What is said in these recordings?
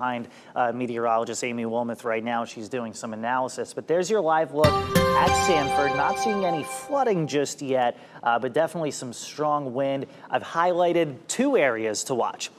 behind meteorologist Amy Wilmoth right now. She's doing some analysis, but there's your live look at Sanford. Not seeing any flooding just yet, but definitely some strong wind. I've highlighted two areas to watch,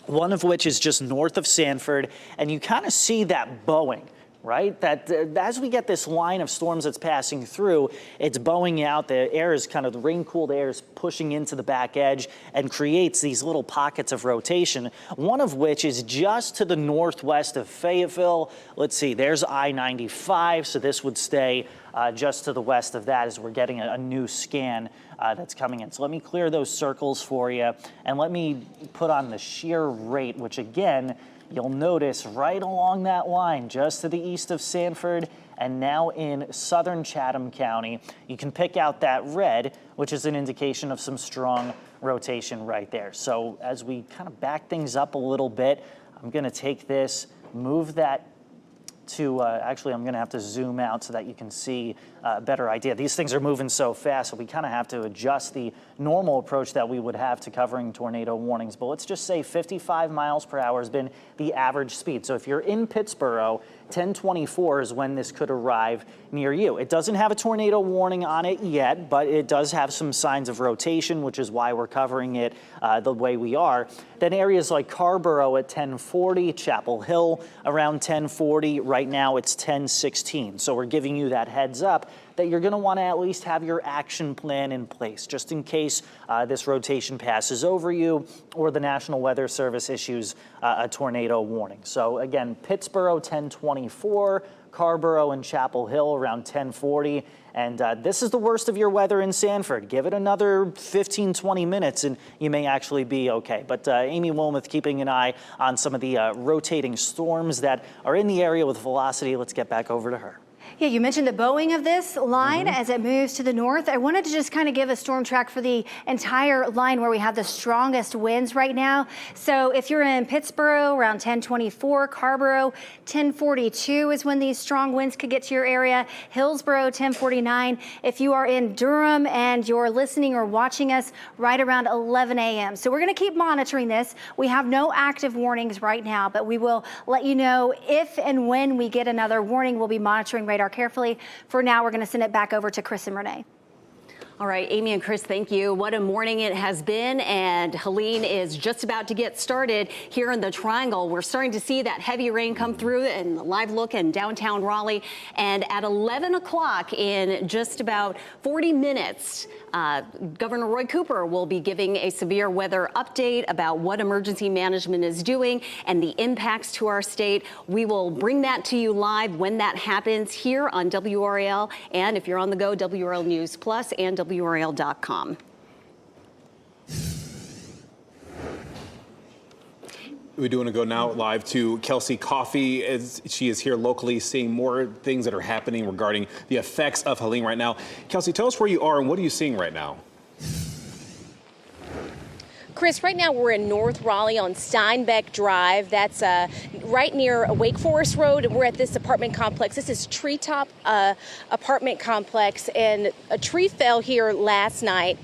one of which is just north of Sanford, and you kind of see that bowing, right? That as we get this line of storms that's passing through, it's bowing out. The air is kind of, the rain-cooled air is pushing into the back edge and creates these little pockets of rotation, one of which is just to the northwest of Fayetteville. Let's see, there's I-95, so this would stay just to the west of that as we're getting a new scan that's coming in. So let me clear those circles for you, and let me put on the shear rate, which again, you'll notice right along that line, just to the east of Sanford and now in southern Chatham County. You can pick out that red, which is an indication of some strong rotation right there. So as we kind of back things up a little bit, I'm going to take this, move that to, actually I'm going to have to zoom out so that you can see a better idea. These things are moving so fast, so we kind of have to adjust the normal approach that we would have to covering tornado warnings. But let's just say 55 miles per hour has been the average speed. So if you're in Pittsboro, 1024 is when this could arrive near you. It doesn't have a tornado warning on it yet, but it does have some signs of rotation, which is why we're covering it the way we are. Then areas like Carrboro at 1040, Chapel Hill around 1040. Right now it's 1016. So we're giving you that heads up that you're going to want to at least have your action plan in place just in case this rotation passes over you or the National Weather Service issues a tornado warning. So again, Pittsboro 1024, Carrboro and Chapel Hill around 1040. And this is the worst of your weather in Sanford. Give it another 15, 20 minutes and you may actually be okay. But Amy Wilmoth keeping an eye on some of the rotating storms that are in the area with velocity. Let's get back over to her. Yeah, you mentioned the bowing of this line as it moves to the north. I wanted to just kind of give a storm track for the entire line where we have the strongest winds right now. So if you're in Pittsboro around 1024, Carrboro 1042 is when these strong winds could get to your area. Hillsborough 1049. If you are in Durham and you're listening or watching us right around 11 a.m. So we're going to keep monitoring this. We have no active warnings right now, but we will let you know if and when we get another warning. We'll be monitoring radar carefully. For now, we're going to send it back over to Chris and Renee. All right, Amy and Chris, thank you. What a morning it has been, and Helene is just about to get started here in the Triangle. We're starting to see that heavy rain come through and live look in downtown Raleigh. And at 11 o'clock in just about 40 minutes, Governor Roy Cooper will be giving a severe weather update about what emergency management is doing and the impacts to our state. We will bring that to you live when that happens here on WRAL, and if you're on the go, WRAL News Plus and WRAL.com. We do want to go now live to Kelsey Coffey, as she is here locally seeing more things that are happening regarding the effects of Helene right now. Kelsey, tell us where you are and what are you seeing right now? Chris, right now we're in North Raleigh on Steinbeck Drive. That's right near Wake Forest Road, and we're at this apartment complex. This is Treetop apartment complex, and a tree fell here last night.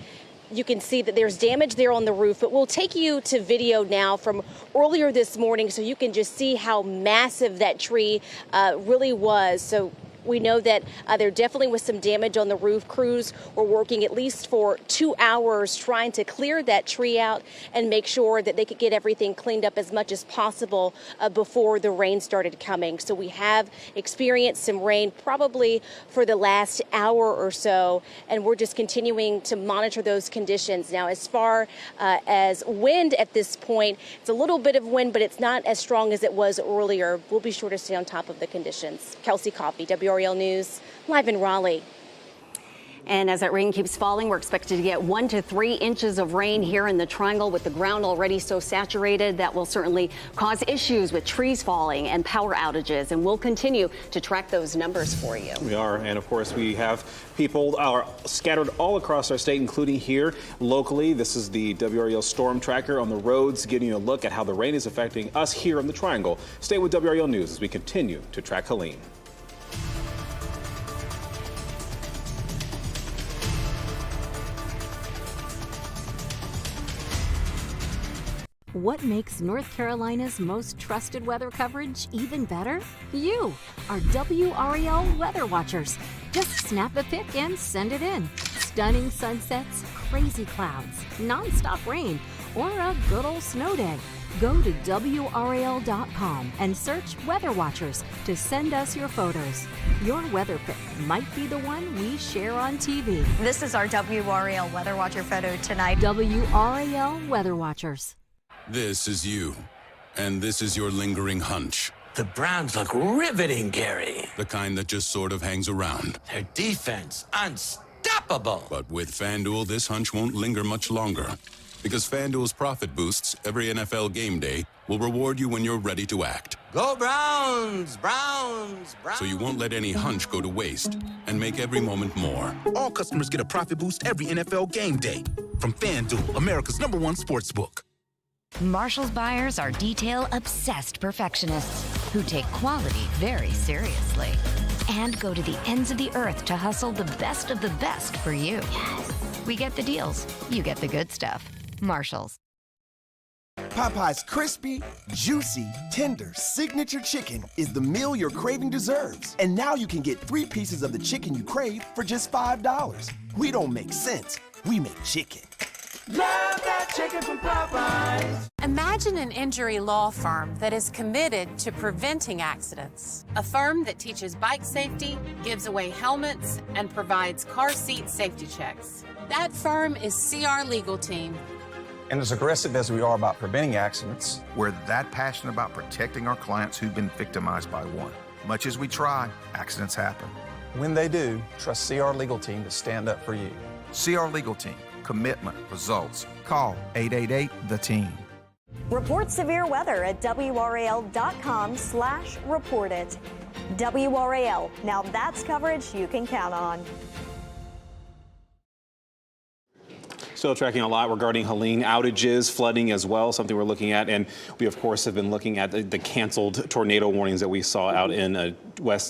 You can see that there's damage there on the roof, but we'll take you to video now from earlier this morning so you can just see how massive that tree really was. So we know that there definitely was some damage on the roof. Crews were working at least for 2 hours trying to clear that tree out and make sure that they could get everything cleaned up as much as possible before the rain started coming. So we have experienced some rain probably for the last hour or so, and we're just continuing to monitor those conditions. Now, as far as wind at this point, it's a little bit of wind, but it's not as strong as it was earlier. We'll be sure to stay on top of the conditions. Kelsey Coffey, WRAL News, live in Raleigh. And as that rain keeps falling, we're expected to get 1 to 3 inches of rain here in the Triangle, with the ground already so saturated that will certainly cause issues with trees falling and power outages. And we'll continue to track those numbers for you. We are. And of course, we have people are scattered all across our state, including here locally. This is the WRAL Storm Tracker on the roads, giving you a look at how the rain is affecting us here in the Triangle. Stay with WRAL News as we continue to track Helene. What makes North Carolina's most trusted weather coverage even better? You, our WRAL Weather Watchers. Just snap a pic and send it in. Stunning sunsets, crazy clouds, non-stop rain, or a good old snow day. Go to WRAL.com and search Weather Watchers to send us your photos. Your weather pic might be the one we share on TV. This is our WRAL Weather Watcher photo tonight. WRAL Weather Watchers. This is you, and this is your lingering hunch. The Browns look riveting, Gary. The kind that just sort of hangs around. Their defense, unstoppable. But with FanDuel, this hunch won't linger much longer. Because FanDuel's profit boosts every NFL game day will reward you when you're ready to act. Go Browns, Browns, Browns. So you won't let any hunch go to waste and make every moment more. All customers get a profit boost every NFL game day. From FanDuel, America's #1 sportsbook. Marshall's buyers are detail-obsessed perfectionists who take quality very seriously and go to the ends of the earth to hustle the best of the best for you. Yes. We get the deals. You get the good stuff. Marshall's. Popeye's crispy, juicy, tender signature chicken is the meal your craving deserves. And now you can get 3 pieces of the chicken you crave for just $5. We don't make sense. We make chicken. Love that chicken from Popeyes. Imagine an injury law firm that is committed to preventing accidents. A firm that teaches bike safety, gives away helmets, and provides car seat safety checks. That firm is CR Legal Team. And as aggressive as we are about preventing accidents, we're that passionate about protecting our clients who've been victimized by one. Much as we try, accidents happen. When they do, trust CR Legal Team to stand up for you. CR Legal Team. Commitment. Results. Call 888-THE-TEAM. Report severe weather at WRAL.com/reportit. WRAL. Now that's coverage you can count on. Still tracking a lot regarding Helene outages, flooding as well, something we're looking at. And we, of course, have been looking at the canceled tornado warnings that we saw out in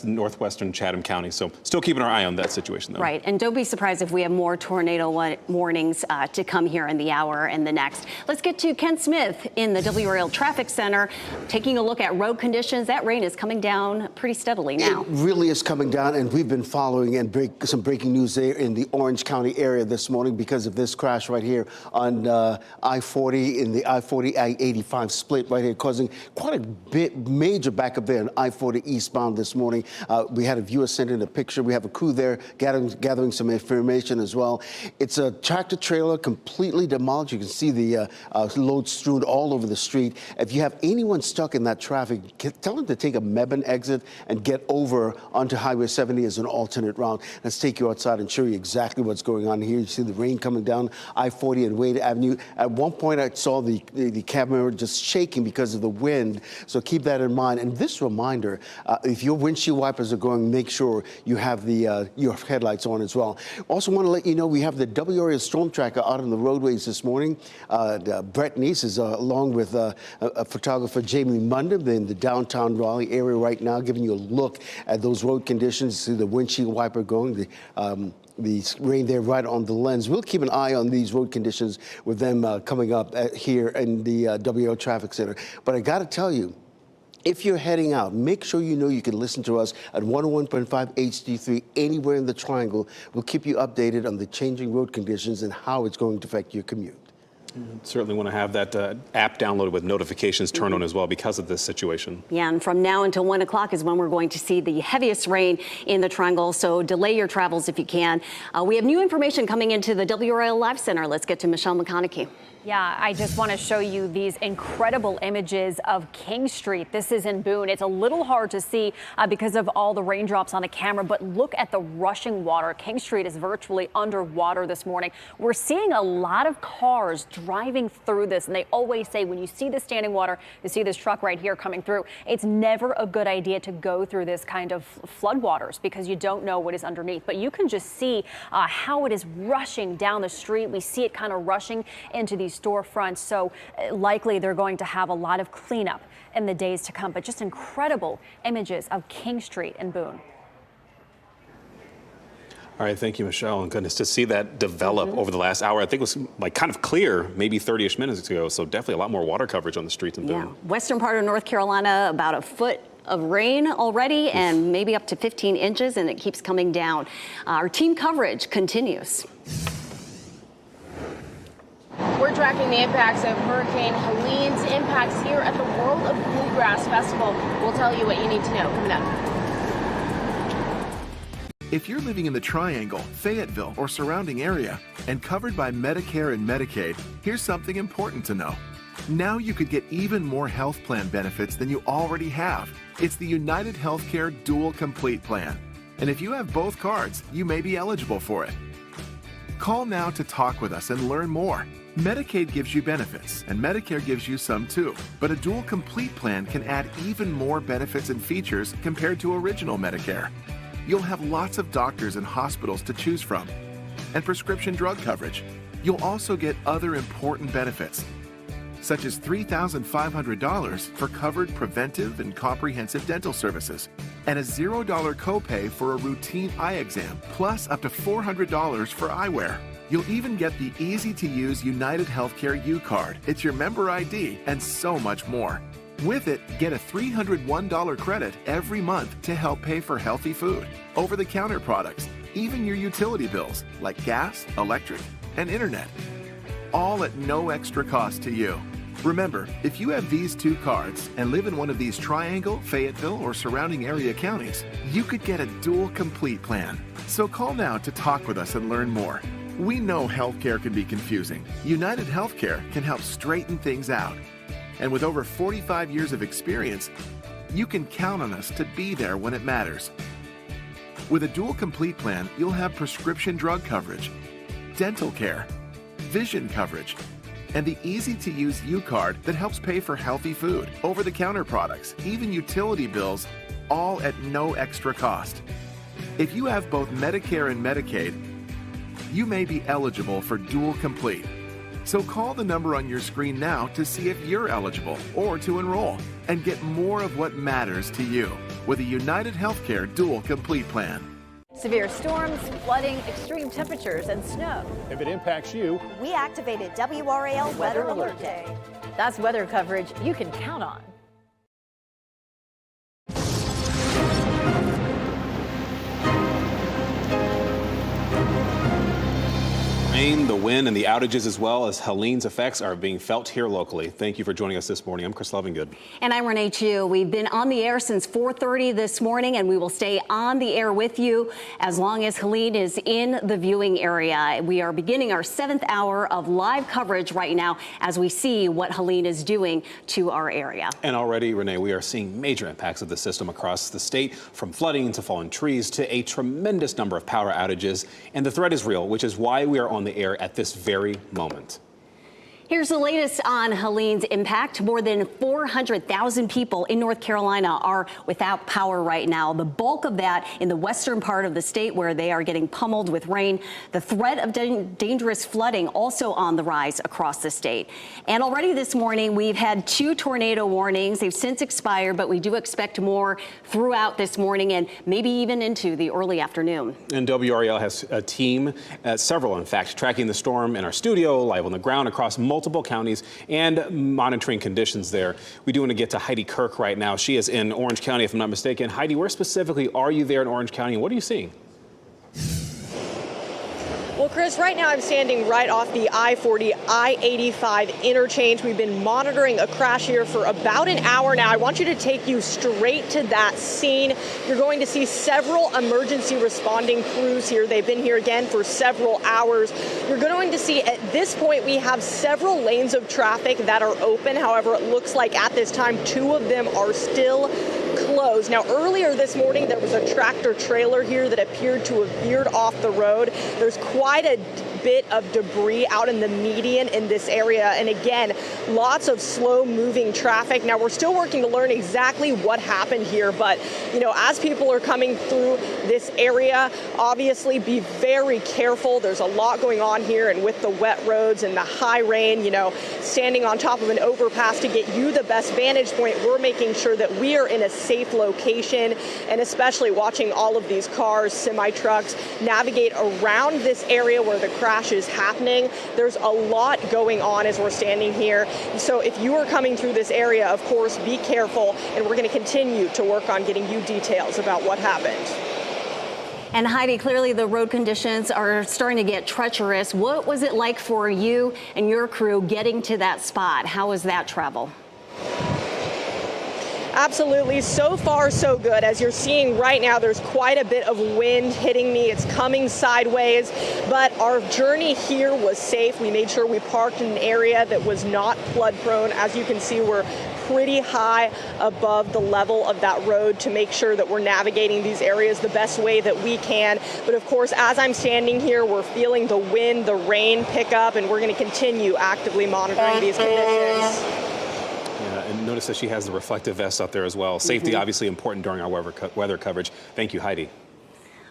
northwestern Chatham County. So still keeping our eye on that situation, though. Right. And don't be surprised if we have more tornado warnings to come here in the hour and the next. Let's get to Ken Smith in the WRAL Traffic Center, taking a look at road conditions. That rain is coming down pretty steadily now. It really is coming down, and we've been following and some breaking news there in the Orange County area this morning because of this crash right here on I-40 in the I-40-I-85 split right here, causing quite a bit major backup there on I-40 eastbound this morning. We had a viewer send in a picture. We have a crew there gathering some information as well. It's a tractor trailer completely demolished. You can see the load strewn all over the street. If you have anyone stuck in that traffic, tell them to take a Mebane exit and get over onto Highway 70 as an alternate route. Let's take you outside and show you exactly what's going on here. You see the rain coming down I-40 and Wade Avenue. At one point, I saw the camera just shaking because of the wind, so keep that in mind. And this reminder, if your windshield wipers are going, make sure you have your headlights on as well. Also want to let you know we have the WRAL Storm Tracker out on the roadways this morning. Brett Neese is along with a photographer, Jamie Mundham, in the downtown Raleigh area right now, giving you a look at those road conditions. See the windshield wiper going, the rain there right on the lens. We'll keep an eye on these road conditions with them coming up here in the WRAL Traffic Center. But I got to tell you, if you're heading out, make sure you know you can listen to us at 101.5 HD3 anywhere in the Triangle. We'll keep you updated on the changing road conditions and how it's going to affect your commute. Certainly want to have that app downloaded with notifications turned on as well because of this situation. Yeah, and from now until 1 o'clock is when we're going to see the heaviest rain in the Triangle, so delay your travels if you can. We have new information coming into the WRAL Live Center. Let's get to Michelle McConaughey. Yeah, I just want to show you these incredible images of King Street. This is in Boone. It's a little hard to see because of all the raindrops on the camera, but look at the rushing water. King Street is virtually underwater this morning. We're seeing a lot of cars driving through this, and they always say when you see the standing water, you see this truck right here coming through, it's never a good idea to go through this kind of floodwaters because you don't know what is underneath. But you can just see how it is rushing down the street. We see it kind of rushing into these storefronts, so likely they're going to have a lot of cleanup in the days to come, but just incredible images of King Street in Boone. All right, thank you, Michelle. And goodness, to see that develop over the last hour, I think it was like kind of clear maybe 30-ish minutes ago. So definitely a lot more water coverage on the streets in Boone. Yeah, western part of North Carolina, about a foot of rain already and maybe up to 15 inches, and it keeps coming down. Our team coverage continues. We're tracking the impacts of Hurricane Helene's impacts here at the World of Bluegrass Festival. We'll tell you what you need to know coming up. If you're living in the Triangle, Fayetteville, or surrounding area and covered by Medicare and Medicaid, here's something important to know. Now you could get even more health plan benefits than you already have. It's the United Healthcare Dual Complete Plan. And if you have both cards, you may be eligible for it. Call now to talk with us and learn more. Medicaid gives you benefits, and Medicare gives you some too. But a Dual Complete Plan can add even more benefits and features compared to original Medicare. You'll have lots of doctors and hospitals to choose from, and prescription drug coverage. You'll also get other important benefits, such as $3,500 for covered preventive and comprehensive dental services, and a $0 copay for a routine eye exam, plus up to $400 for eyewear. You'll even get the easy-to-use United Healthcare U-Card. It's your member ID, and so much more. With it, get a $301 credit every month to help pay for healthy food, over-the-counter products, even your utility bills like gas, electric, and internet. All at no extra cost to you. Remember, if you have these two cards and live in one of these Triangle, Fayetteville, or surrounding area counties, you could get a Dual Complete Plan. So call now to talk with us and learn more. We know healthcare can be confusing. United Healthcare can help straighten things out. And with over 45 years of experience, you can count on us to be there when it matters. With a Dual Complete Plan, you'll have prescription drug coverage, dental care, vision coverage, and the easy-to-use U-Card that helps pay for healthy food, over-the-counter products, even utility bills, all at no extra cost. If you have both Medicare and Medicaid, you may be eligible for Dual Complete. So call the number on your screen now to see if you're eligible or to enroll and get more of what matters to you with a United Healthcare Dual Complete Plan. Severe storms, flooding, extreme temperatures, and snow. If it impacts you, we activated WRAL Weather Alert Day. That's weather coverage you can count on. Rain, the wind, and the outages as well as Helene's effects are being felt here locally. Thank you for joining us this morning. I'm Chris Lovingood. And I'm Renee Chu. We've been on the air since 4:30 this morning, and we will stay on the air with you as long as Helene is in the viewing area. We are beginning our 7th hour of live coverage right now as we see what Helene is doing to our area. And already, Renee, we are seeing major impacts of the system across the state, from flooding to fallen trees to a tremendous number of power outages. And the threat is real, which is why we are on the air at this very moment. Here's the latest on Helene's impact. More than 400,000 people in North Carolina are without power right now. The bulk of that in the western part of the state where they are getting pummeled with rain. The threat of dangerous flooding also on the rise across the state. And already this morning, we've had 2 tornado warnings. They've since expired, but we do expect more throughout this morning and maybe even into the early afternoon. And WRAL has a team, several in fact, tracking the storm in our studio, live on the ground across multiple counties and monitoring conditions there. We do want to get to Heidi Kirk right now. She is in Orange County, if I'm not mistaken. Heidi, where specifically are you there in Orange County, and what are you seeing? Well, Chris, right now I'm standing right off the I-40, I-85 interchange. We've been monitoring a crash here for about an hour now. I want you to take you straight to that scene. You're going to see several emergency responding crews here. They've been here again for several hours. You're going to see at this point we have several lanes of traffic that are open. However, it looks like at this time 2 of them are still closed. Now, earlier this morning, there was a tractor trailer here that appeared to have veered off the road. There's quite a bit of debris out in the median in this area. And again, lots of slow moving traffic. Now, we're still working to learn exactly what happened here, but as people are coming through this area, obviously be very careful. There's a lot going on here, and with the wet roads and the high rain, standing on top of an overpass to get you the best vantage point, we're making sure that we are in a safe location, and especially watching all of these cars, semi-trucks, navigate around this area where the crash is happening. There's a lot going on as we're standing here. So if you are coming through this area, of course, be careful, and we're going to continue to work on getting you details about what happened. And Heidi, clearly the road conditions are starting to get treacherous. What was it like for you and your crew getting to that spot? How was that travel? Absolutely. So far, so good. As you're seeing right now, there's quite a bit of wind hitting me. It's coming sideways, but our journey here was safe. We made sure we parked in an area that was not flood prone. As you can see, we're pretty high above the level of that road to make sure that we're navigating these areas the best way that we can. But of course, as I'm standing here, we're feeling the wind, the rain pick up, and we're going to continue actively monitoring these conditions. And notice that she has the reflective vest up there as well. Safety obviously important during our weather coverage. Thank you, Heidi.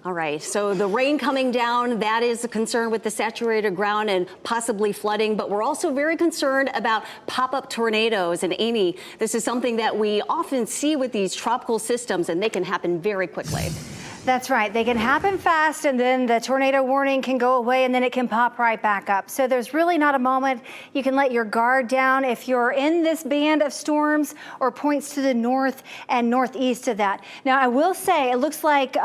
All right, so the rain coming down, that is a concern with the saturated ground and possibly flooding, but we're also very concerned about pop-up tornadoes. And Amy, this is something that we often see with these tropical systems, and they can happen very quickly. That's right. They can happen fast, and then the tornado warning can go away, and then it can pop right back up. So there's really not a moment you can let your guard down if you're in this band of storms or points to the north and northeast of that. Now, I will say it looks like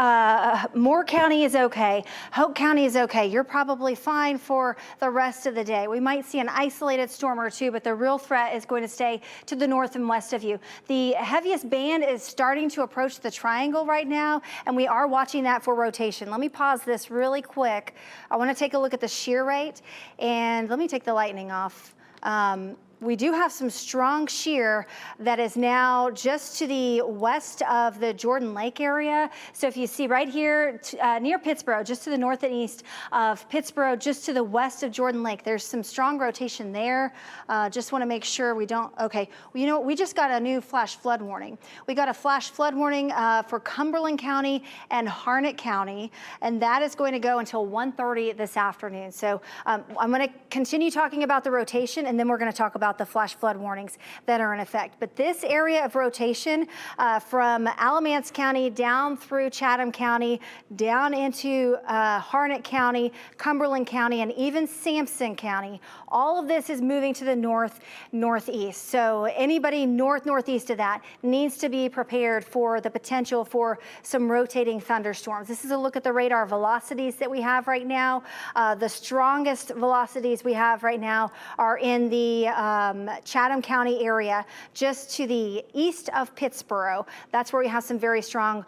Moore County is okay. Hope County is okay. You're probably fine for the rest of the day. We might see an isolated storm or two, but the real threat is going to stay to the north and west of you. The heaviest band is starting to approach the triangle right now, and we are watching that for rotation. Let me pause this really quick. I want to take a look at the shear rate, and let me take the lightning off. We do have some strong shear that is now just to the west of the Jordan Lake area. So if you see right here near Pittsboro, just to the north and east of Pittsboro, just to the west of Jordan Lake, there's some strong rotation there. Just want to make sure we don't, okay. Well, you know what, we just got a new flash flood warning. We got a flash flood warning for Cumberland County and Harnett County, and that is going to go until 1:30 this afternoon. So I'm going to continue talking about the rotation, and then we're going to talk about the flash flood warnings that are in effect. But this area of rotation from Alamance County down through Chatham County, down into Harnett County, Cumberland County, and even Sampson County, all of this is moving to the northeast. So anybody northeast of that needs to be prepared for the potential for some rotating thunderstorms. This is a look at the radar velocities that we have right now. The strongest velocities we have right now are in the Chatham County area, just to the east of Pittsboro. That's where we have some very strong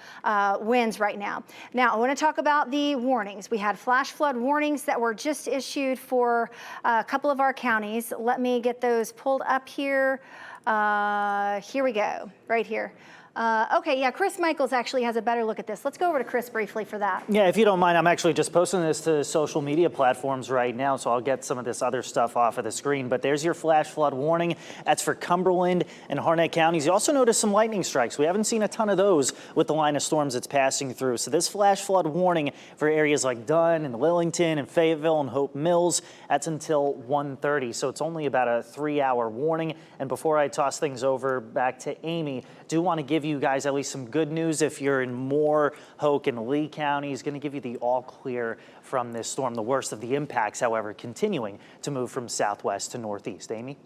winds right now. Now, I want to talk about the warnings. We had flash flood warnings that were just issued for a couple of our counties. Let me get those pulled up here. Here we go, right here. Okay, yeah, Chris Michaels actually has a better look at this. Let's go over to Chris briefly for that. Yeah, if you don't mind, I'm actually just posting this to social media platforms right now, so I'll get some of this other stuff off of the screen. But there's your flash flood warning. That's for Cumberland and Harnett counties. You also notice some lightning strikes. We haven't seen a ton of those with the line of storms it's passing through. So this flash flood warning for areas like Dunn and Lillington and Fayetteville and Hope Mills, that's until 1:30. So it's only about a 3-hour warning. And before I toss things over back to Amy, do want to give you guys at least some good news. If you're in Moore, Hoke, and Lee counties, going to give you the all clear from this storm. The worst of the impacts, however, continuing to move from southwest to northeast. Amy?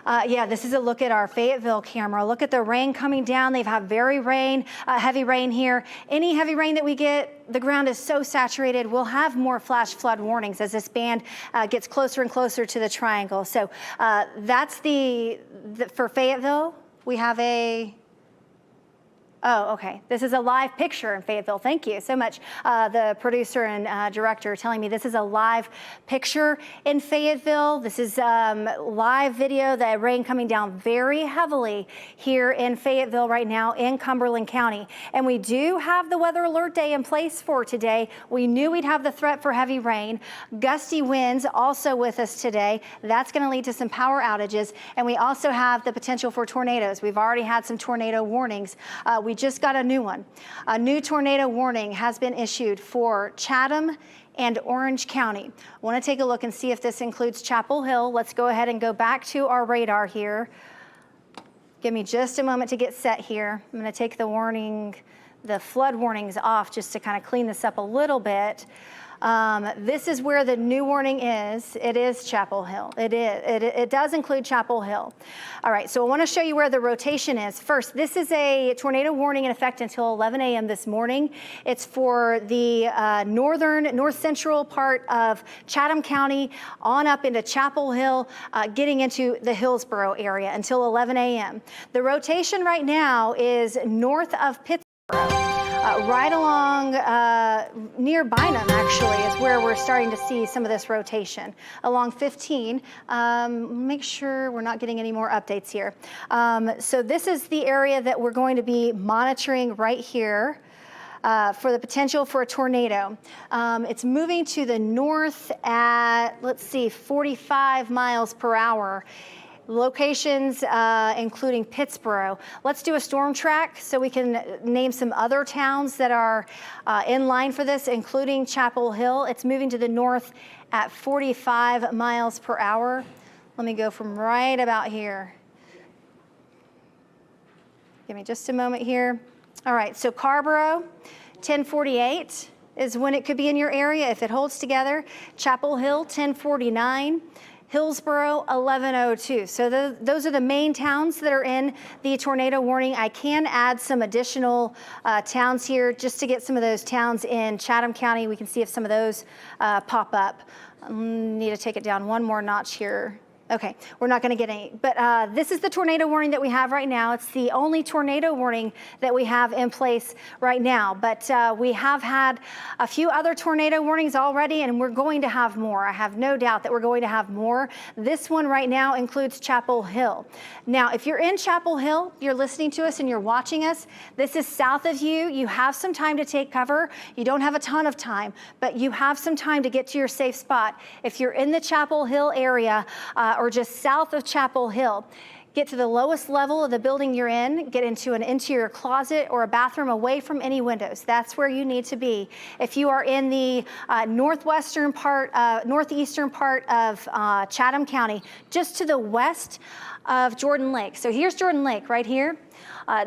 Yeah, this is a look at our Fayetteville camera. Look at the rain coming down. They've had heavy rain here. Any heavy rain that we get, the ground is so saturated, we'll have more flash flood warnings as this band gets closer and closer to the triangle. So that's for Fayetteville. We have Oh, okay. This is a live picture in Fayetteville. Thank you so much. The producer and director telling me this is a live picture in Fayetteville. This is live video, the rain coming down very heavily here in Fayetteville right now in Cumberland County. And we do have the weather alert day in place for today. We knew we'd have the threat for heavy rain. Gusty winds also with us today. That's going to lead to some power outages. And we also have the potential for tornadoes. We've already had some tornado warnings. We just got a new one. A new tornado warning has been issued for Chatham and Orange County. I want to take a look and see if this includes Chapel Hill. Let's go ahead and go back to our radar here. Give me just a moment to get set here. I'm going to take the flood warnings off just to kind of clean this up a little bit. This is where the new warning is. It is Chapel Hill. It does include Chapel Hill. All right, so I want to show you where the rotation is. First, this is a tornado warning in effect until 11 a.m. this morning. It's for the north central part of Chatham County on up into Chapel Hill, getting into the Hillsborough area until 11 a.m. The rotation right now is north of Pittsburgh. Right along near Bynum, actually, is where we're starting to see some of this rotation. Along 15, make sure we're not getting any more updates here. So this is the area that we're going to be monitoring right here. For the potential for a tornado. It's moving to the north at, let's see, 45 miles per hour. Locations including Pittsboro. Let's do a storm track so we can name some other towns that are in line for this, including Chapel Hill. It's moving to the north at 45 miles per hour. Let me go from right about here. Give me just a moment here. All right, so Carrboro, 1048 is when it could be in your area if it holds together. Chapel Hill, 1049. Hillsborough, 1102. So those are the main towns that are in the tornado warning. I can add some additional towns here just to get some of those towns in Chatham County. We can see if some of those pop up. Need to take it down one more notch here. Okay, we're not going to get any, but this is the tornado warning that we have right now. It's the only tornado warning that we have in place right now, but we have had a few other tornado warnings already, and we're going to have more. I have no doubt that we're going to have more. This one right now includes Chapel Hill. Now, if you're in Chapel Hill, you're listening to us and you're watching us, this is south of you. You have some time to take cover. You don't have a ton of time, but you have some time to get to your safe spot. If you're in the Chapel Hill area, or just south of Chapel Hill, get to the lowest level of the building you're in, get into an interior closet or a bathroom away from any windows. That's where you need to be. If you are in the northeastern part of Chatham County, just to the west of Jordan Lake. So here's Jordan Lake right here.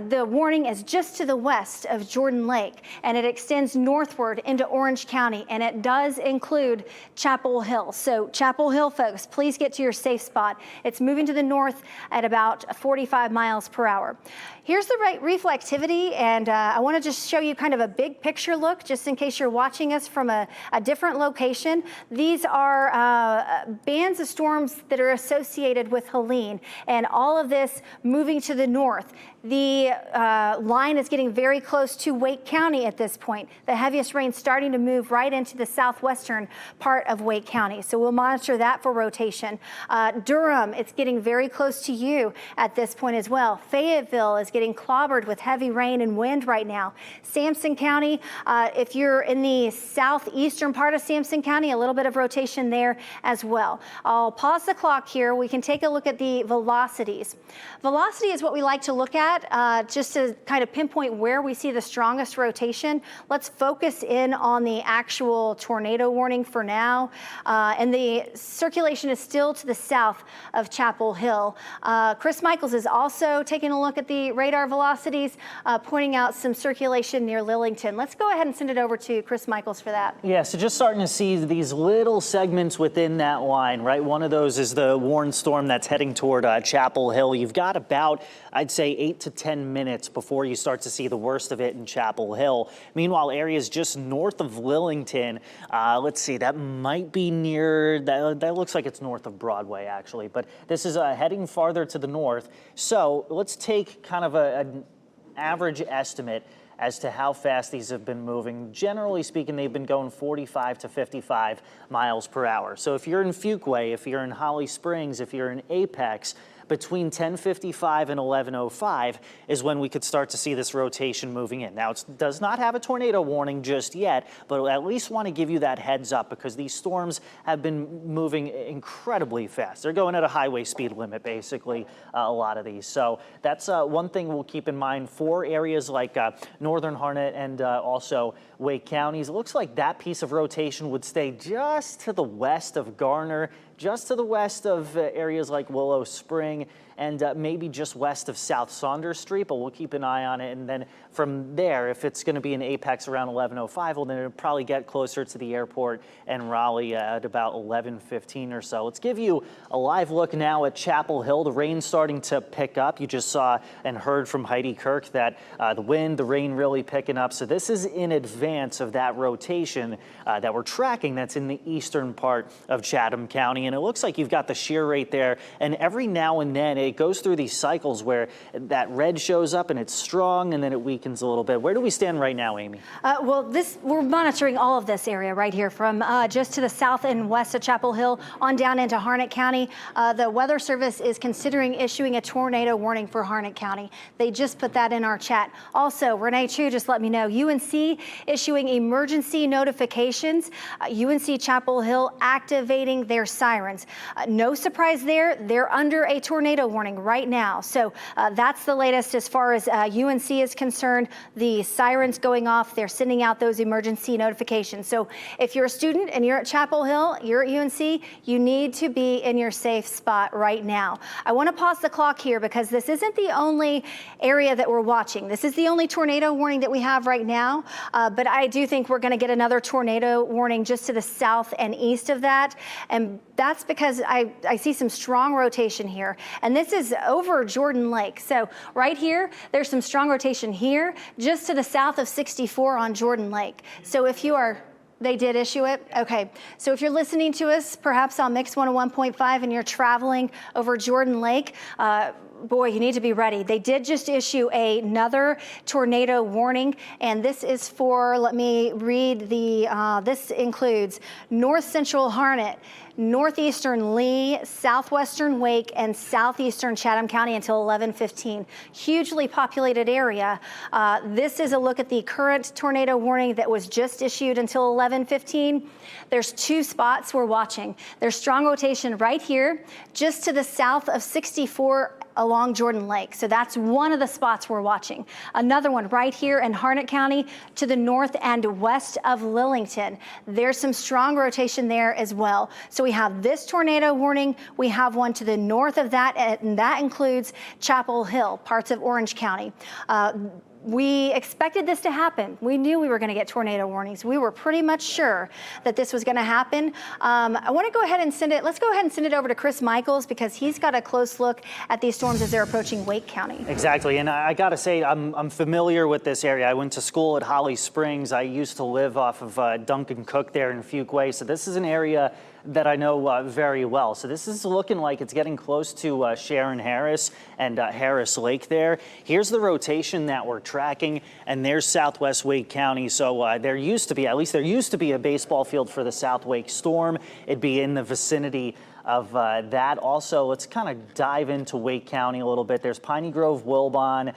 The warning is just to the west of Jordan Lake, and it extends northward into Orange County, and it does include Chapel Hill. So Chapel Hill, folks, please get to your safe spot. It's moving to the north at about 45 miles per hour. Here's the reflectivity, and I want to just show you kind of a big picture look, just in case you're watching us from a different location. These are bands of storms that are associated with Helene, and all of this moving to the north. The line is getting very close to Wake County at this point. The heaviest rain starting to move right into the southwestern part of Wake County. So we'll monitor that for rotation. Durham, it's getting very close to you at this point as well. Fayetteville is getting clobbered with heavy rain and wind right now. Sampson County, if you're in the southeastern part of Sampson County, a little bit of rotation there as well. I'll pause the clock here. We can take a look at the velocities. Velocity is what we like to look at just to kind of pinpoint where we see the strongest rotation. Let's focus in on the actual tornado warning for now. And the circulation is still to the south of Chapel Hill. Chris Michaels is also taking a look at the radar velocities, pointing out some circulation near Lillington. Let's go ahead and send it over to Chris Michaels for that. Yeah, so just starting to see these little segments within that line, right? One of those is the warned storm that's heading toward Chapel Hill. You've got about, I'd say, 8 to 10 minutes before you start to see the worst of it in Chapel Hill. Meanwhile, areas just north of Lillington, let's see, that might be near, that looks like it's north of Broadway, actually, but this is heading farther to the north. So let's take kind of average estimate as to how fast these have been moving. Generally speaking, they've been going 45 to 55 miles per hour. So if you're in Fuquay, if you're in Holly Springs, if you're in Apex, between 10:55 and 11:05 is when we could start to see this rotation moving in. Now, it does not have a tornado warning just yet, but at least want to give you that heads up because these storms have been moving incredibly fast. They're going at a highway speed limit, basically, a lot of these. So that's one thing we'll keep in mind for areas like Northern Harnett and also Wake counties. It looks like that piece of rotation would stay just to the west of Garner, just to the west of areas like Willow Spring, and maybe just west of South Saunders Street, but we'll keep an eye on it. And then from there, if it's going to be in Apex around 11:05, well, then it'll probably get closer to the airport and Raleigh at about 11:15 or so. Let's give you a live look now at Chapel Hill. The rain's starting to pick up. You just saw and heard from Heidi Kirk that the wind, the rain really picking up. So this is in advance of that rotation that we're tracking that's in the eastern part of Chatham County. And it looks like you've got the shear rate there. And every now and then it goes through these cycles where that red shows up and it's strong and then it weakens a little bit. Where do we stand right now, Amy? Well, we're monitoring all of this area right here from just to the south and west of Chapel Hill on down into Harnett County. The Weather Service is considering issuing a tornado warning for Harnett County. They just put that in our chat. Also, Renee Chu just let me know, UNC issuing emergency notifications. UNC Chapel Hill activating their sirens. No surprise there, they're under a tornado warning right now. So that's the latest as far as UNC is concerned. The sirens going off, they're sending out those emergency notifications. So if you're a student and you're at Chapel Hill, you're at UNC, you need to be in your safe spot right now. I want to pause the clock here because this isn't the only area that we're watching. This is the only tornado warning that we have right now, but I do think we're going to get another tornado warning just to the south and east of that. And that's because I see some strong rotation here. And this is over Jordan Lake. So right here, there's some strong rotation here, just to the south of 64 on Jordan Lake. So if you are, they did issue it? Okay. So if you're listening to us, perhaps on Mix 101.5 and you're traveling over Jordan Lake, boy, you need to be ready. They did just issue another tornado warning, and this is for, let me read the, this includes North Central Harnett, northeastern Lee, southwestern Wake, and southeastern Chatham County until 11:15. Hugely populated area. This is a look at the current tornado warning that was just issued until 11:15. There's two spots we're watching. There's strong rotation right here, just to the south of 64 along Jordan Lake. So that's one of the spots we're watching. Another one right here in Harnett County to the north and west of Lillington. There's some strong rotation there as well. So we have this tornado warning. We have one to the north of that, and that includes Chapel Hill, parts of Orange County. We expected this to happen. We knew we were going to get tornado warnings. We were pretty much sure that this was going to happen. I want to go ahead and send it. Let's go ahead and send it over to Chris Michaels because he's got a close look at these storms as they're approaching Wake County. Exactly, and I got to say, I'm familiar with this area. I went to school at Holly Springs. I used to live off of Duncan Cook there in Fuquay, so this is an area that I know very well. So this is looking like it's getting close to Sharon Harris and Harris Lake there. Here's the rotation that we're tracking, and there's Southwest Wake County. So there used to be, at least there used to be a baseball field for the South Wake Storm. It'd be in the vicinity of that. Also, let's kind of dive into Wake County a little bit. There's Piney Grove, Wilbon.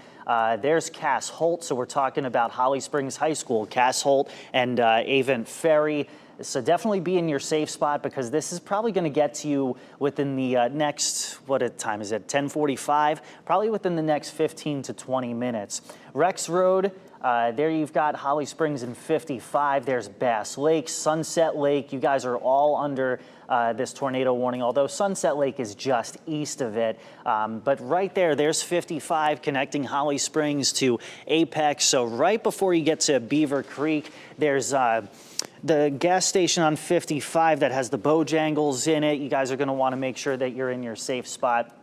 There's Cass Holt. So we're talking about Holly Springs High School, Cass Holt and Avent Ferry. So definitely be in your safe spot because this is probably going to get to you within the next, what time is it, 10:45? Probably within the next 15 to 20 minutes. Rex Road, there you've got Holly Springs in 55. There's Bass Lake, Sunset Lake. You guys are all under this tornado warning, although Sunset Lake is just east of it. But right there's 55 connecting Holly Springs to Apex. So right before you get to Beaver Creek, there's the gas station on 55 that has the Bojangles in it. You guys are going to want to make sure that you're in your safe spot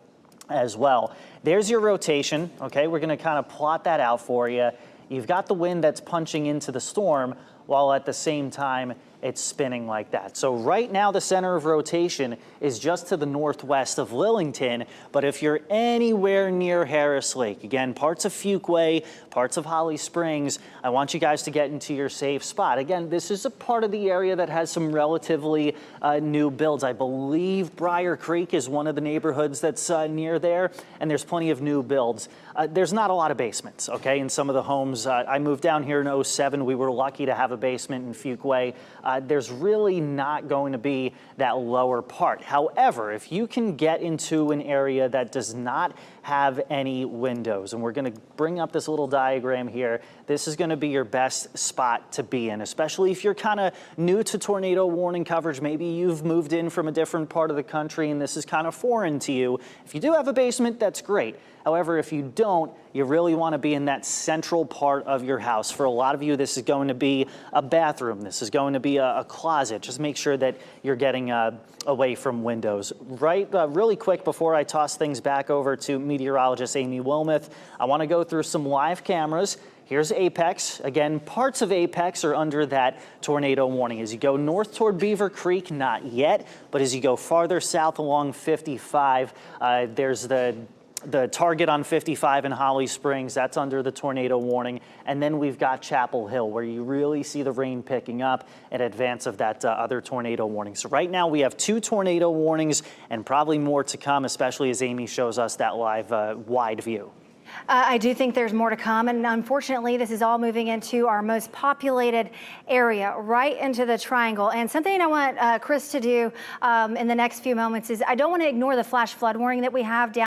as well. There's your rotation. Okay, we're going to kind of plot that out for you. You've got the wind that's punching into the storm while at the same time it's spinning like that. So right now the center of rotation is just to the northwest of Lillington, but if you're anywhere near Harris Lake, again, parts of Fuquay, parts of Holly Springs, I want you guys to get into your safe spot. Again, this is a part of the area that has some relatively new builds. I believe Briar Creek is one of the neighborhoods that's near there, and there's plenty of new builds. There's not a lot of basements, okay, in some of the homes. I moved down here in 07. We were lucky to have a basement in Fuquay. There's really not going to be that lower part. However, if you can get into an area that does not have any windows, and we're going to bring up this little diagram here, this is going to be your best spot to be in, especially if you're kind of new to tornado warning coverage. Maybe you've moved in from a different part of the country and this is kind of foreign to you. If you do have a basement, that's great. However, if you don't, you really want to be in that central part of your house. For a lot of you, this is going to be a bathroom. This is going to be a closet. Just make sure that you're getting away from windows. Right, really quick before I toss things back over to meteorologist Amy Wilmoth, I want to go through some live cameras. Here's Apex. Again, parts of Apex are under that tornado warning. As you go north toward Beaver Creek, not yet, but as you go farther south along 55, there's the target on 55 in Holly Springs, that's under the tornado warning. And then we've got Chapel Hill, where you really see the rain picking up in advance of that other tornado warning. So right now we have 2 tornado warnings and probably more to come, especially as Amy shows us that live wide view. I do think there's more to come, and unfortunately this is all moving into our most populated area, right into the triangle. And something I want Chris to do in the next few moments is I don't want to ignore the flash flood warning that we have down